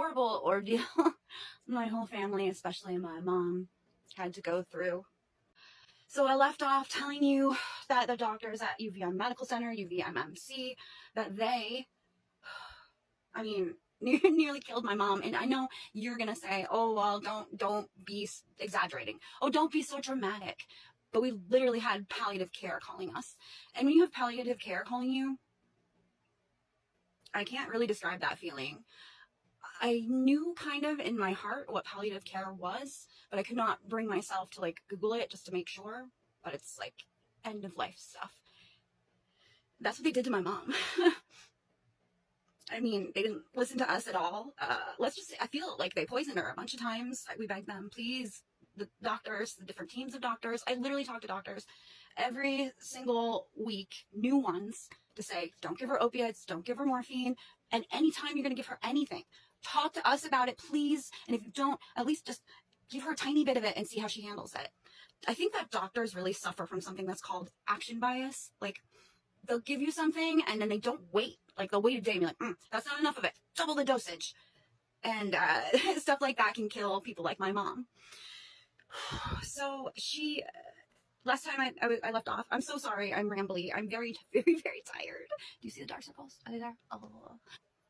horrible ordeal my whole family, especially my mom, had to go through. So I left off telling you that the doctors at UVM Medical Center, UVMMC, that they, I mean, nearly killed my mom. And I know you're gonna say, oh well, don't be exaggerating, oh don't be so dramatic, but we literally had palliative care calling us. And when you have palliative care calling you, I can't really describe that feeling. I knew kind of in my heart what palliative care was, but I could not bring myself to like Google it just to make sure. But it's like end of life stuff. That's what they did to my mom. I mean, they didn't listen to us at all. Let's just say, I feel like they poisoned her a bunch of times. We begged them, please, the doctors, the different teams of doctors. I literally talked to doctors every single week, new ones, to say, don't give her opiates, don't give her morphine, and anytime you're going to give her anything, talk to us about it, please. And if you don't, at least just give her a tiny bit of it and see how she handles it. I think that doctors really suffer from something that's called action bias. Like, they'll give you something and then they don't wait. Like, they'll wait a day and be like, that's not enough of it. Double the dosage. And stuff like that can kill people like my mom. So she, last time I left off, I'm so sorry, I'm rambly. I'm very, very, very tired. Do you see the dark circles? Are they there? Oh,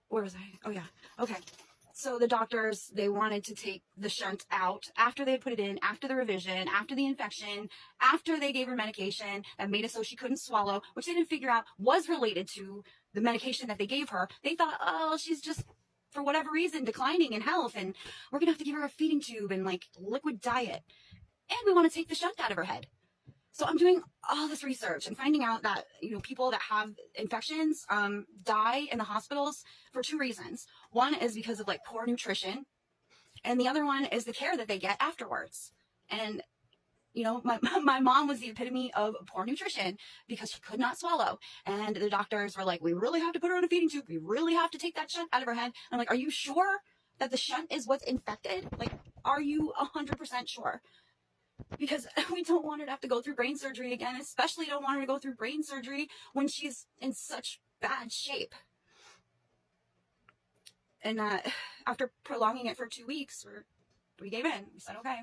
where was I? Oh, yeah. Okay. So the doctors, they wanted to take the shunt out after they had put it in, after the revision, after the infection, after they gave her medication that made it so she couldn't swallow, which they didn't figure out was related to the medication that they gave her. They thought, oh, she's just, for whatever reason, declining in health, and we're going to have to give her a feeding tube and like liquid diet. And we want to take the shunt out of her head. So I'm doing all this research and finding out that, people that have infections die in the hospitals for two reasons. One is because of like poor nutrition, and the other one is the care that they get afterwards. And, my mom was the epitome of poor nutrition because she could not swallow. And the doctors were like, we really have to put her on a feeding tube. We really have to take that shunt out of her head. And I'm like, are you sure that the shunt is what's infected? Like, are you 100% sure? Because we don't want her to have to go through brain surgery again, especially don't want her to go through brain surgery when she's in such bad shape. And after prolonging it for 2 weeks, we gave in. We said, okay.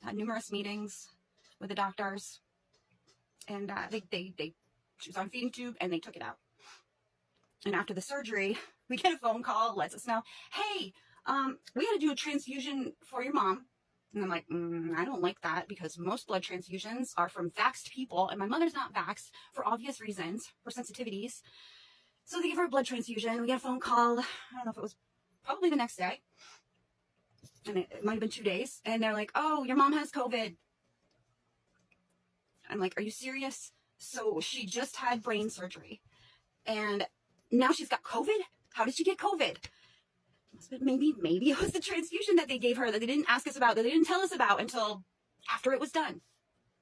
Had numerous meetings with the doctors, and she was on feeding tube, and they took it out. And after the surgery, we get a phone call, lets us know, hey, we had to do a transfusion for your mom. And I'm like, I don't like that, because most blood transfusions are from vaxxed people, and my mother's not vaxxed for obvious reasons, for sensitivities. So they give her a blood transfusion. We get a phone call. I don't know if it was probably the next day, and it might have been 2 days. And they're like, oh, your mom has COVID. I'm like, are you serious? So she just had brain surgery, and now she's got COVID? How did she get COVID? Maybe it was the transfusion that they gave her that they didn't ask us about, that they didn't tell us about until after it was done.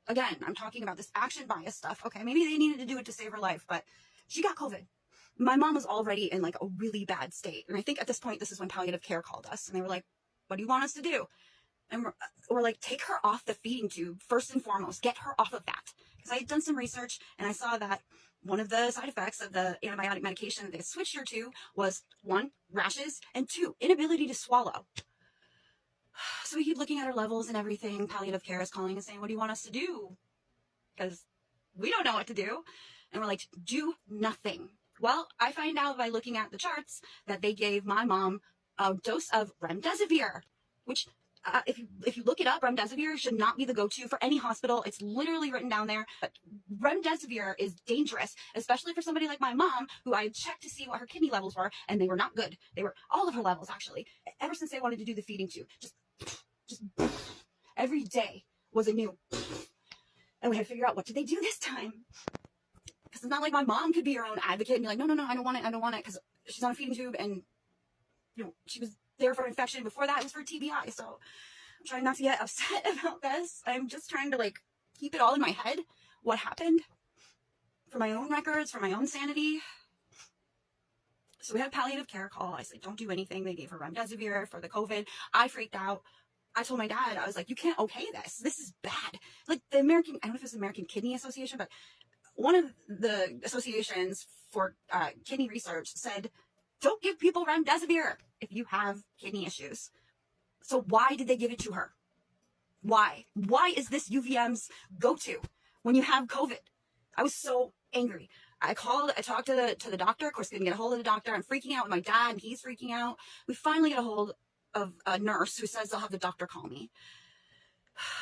Again, I'm talking about this action bias stuff. Okay, maybe they needed to do it to save her life, but she got COVID. My mom was already in like a really bad state. And I think at this point, this is when palliative care called us, and they were like, what do you want us to do? And we're like, take her off the feeding tube first and foremost. Get her off of that. Because I had done some research, and I saw that one of the side effects of the antibiotic medication that they switched her to was 1, rashes, and 2, inability to swallow. So we keep looking at her levels and everything. Palliative care is calling and saying, what do you want us to do? Because we don't know what to do. And we're like, do nothing. Well, I find out by looking at the charts that they gave my mom a dose of remdesivir, which if you look it up, remdesivir should not be the go-to for any hospital. It's literally written down there. But remdesivir is dangerous, especially for somebody like my mom, who I had checked to see what her kidney levels were, and they were not good. They were all of her levels, actually. Ever since they wanted to do the feeding tube, just every day was a new. And we had to figure out, what did they do this time? Because it's not like my mom could be her own advocate and be like, no, I don't want it, because she's on a feeding tube, and she was there for infection. Before that, it was for TBI. So I'm trying not to get upset about this. I'm just trying to like keep it all in my head, what happened, for my own records, for my own sanity. So we had a palliative care call. I said, don't do anything. They gave her remdesivir for the COVID. I freaked out. I told my dad, I was like, you can't okay this. This is bad. Like I don't know if it's the American Kidney Association, but one of the associations for kidney research said don't give people remdesivir if you have kidney issues. So why did they give it to her? Why? Why is this UVM's go-to when you have COVID? I was so angry. I talked to the doctor. Of course, couldn't get a hold of the doctor. I'm freaking out with my dad, and he's freaking out. We finally get a hold of a nurse who says they'll have the doctor call me.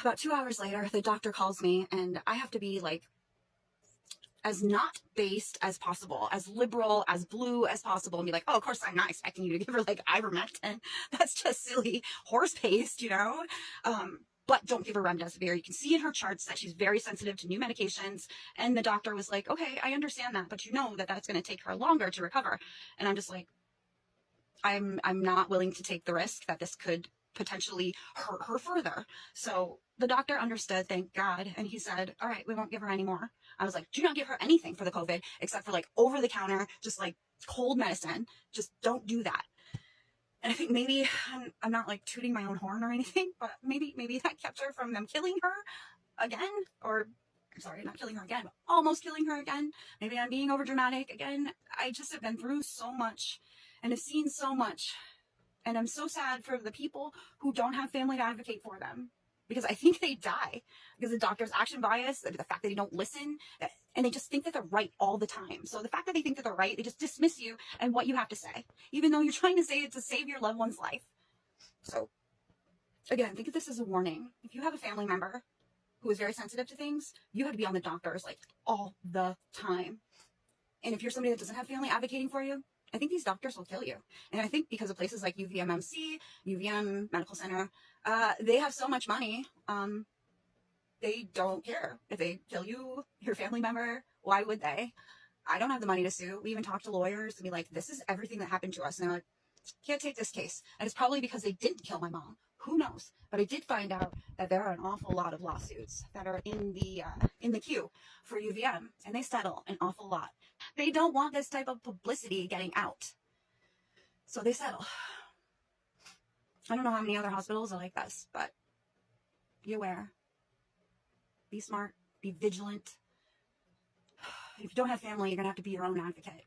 About 2 hours later, the doctor calls me, and I have to be like as not based as possible, as liberal, as blue as possible, and be like, oh, of course I'm not expecting you to give her like ivermectin. That's just silly horse paste, you know? But don't give her remdesivir. You can see in her charts that she's very sensitive to new medications. And the doctor was like, okay, I understand that, but you know that that's going to take her longer to recover. And I'm just like, I'm not willing to take the risk that this could potentially hurt her further. So the doctor understood, thank God. And he said, all right, we won't give her any more. I was like, do not give her anything for the COVID except for like over the counter, just like cold medicine. Just don't do that. And I think maybe I'm not like tooting my own horn or anything, but maybe that kept her from them killing her again, or I'm sorry, not killing her again, but almost killing her again. Maybe I'm being over dramatic again. I just have been through so much and have seen so much. And I'm so sad for the people who don't have family to advocate for them, because I think they die because the doctor's action bias, the fact that they don't listen, and they just think that they're right all the time. So the fact that they think that they're right, they just dismiss you and what you have to say, even though you're trying to say it to save your loved one's life. So again, think of this as a warning. If you have a family member who is very sensitive to things, you have to be on the doctors like all the time. And if you're somebody that doesn't have family advocating for you, I think these doctors will kill you. And I think because of places like UVMMC, UVM Medical Center, they have so much money, they don't care if they kill you, your family member. Why would they? I don't have the money to sue. We even talked to lawyers and be like, this is everything that happened to us. And they're like, can't take this case. And it's probably because they didn't kill my mom. Who knows? But I did find out that there are an awful lot of lawsuits that are in the queue for UVM, and they settle an awful lot. They don't want this type of publicity getting out, so they settle. I don't know how many other hospitals are like this, but be aware. Be smart. Be vigilant. If you don't have family, you're going to have to be your own advocate.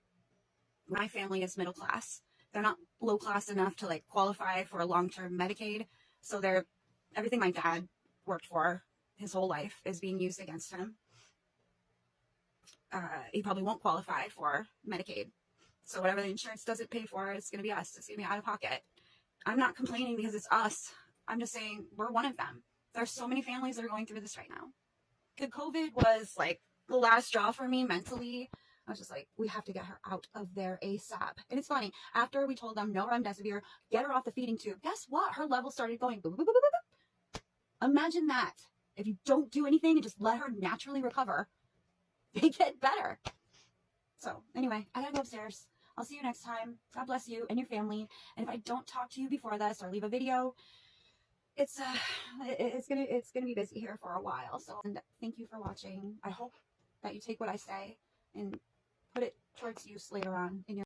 My family is middle class. They're not low class enough to like qualify for a long-term Medicaid. So everything my dad worked for his whole life is being used against him. He probably won't qualify for Medicaid. So whatever the insurance doesn't pay for, it's going to be us. It's going to be out of pocket. I'm not complaining because it's us. I'm just saying we're one of them. There's so many families that are going through this right now. COVID was like the last straw for me mentally. I was just like, we have to get her out of there ASAP. And it's funny, after we told them no remdesivir, get her off the feeding tube, guess what? Her levels started going boop, boop, boop, boop, boop. Imagine that. If you don't do anything and just let her naturally recover, they get better. So anyway, I gotta go upstairs. I'll see you next time. God bless you and your family. And if I don't talk to you before this or leave a video, it's gonna be busy here for a while. So and thank you for watching. I hope that you take what I say and put it towards use later on in your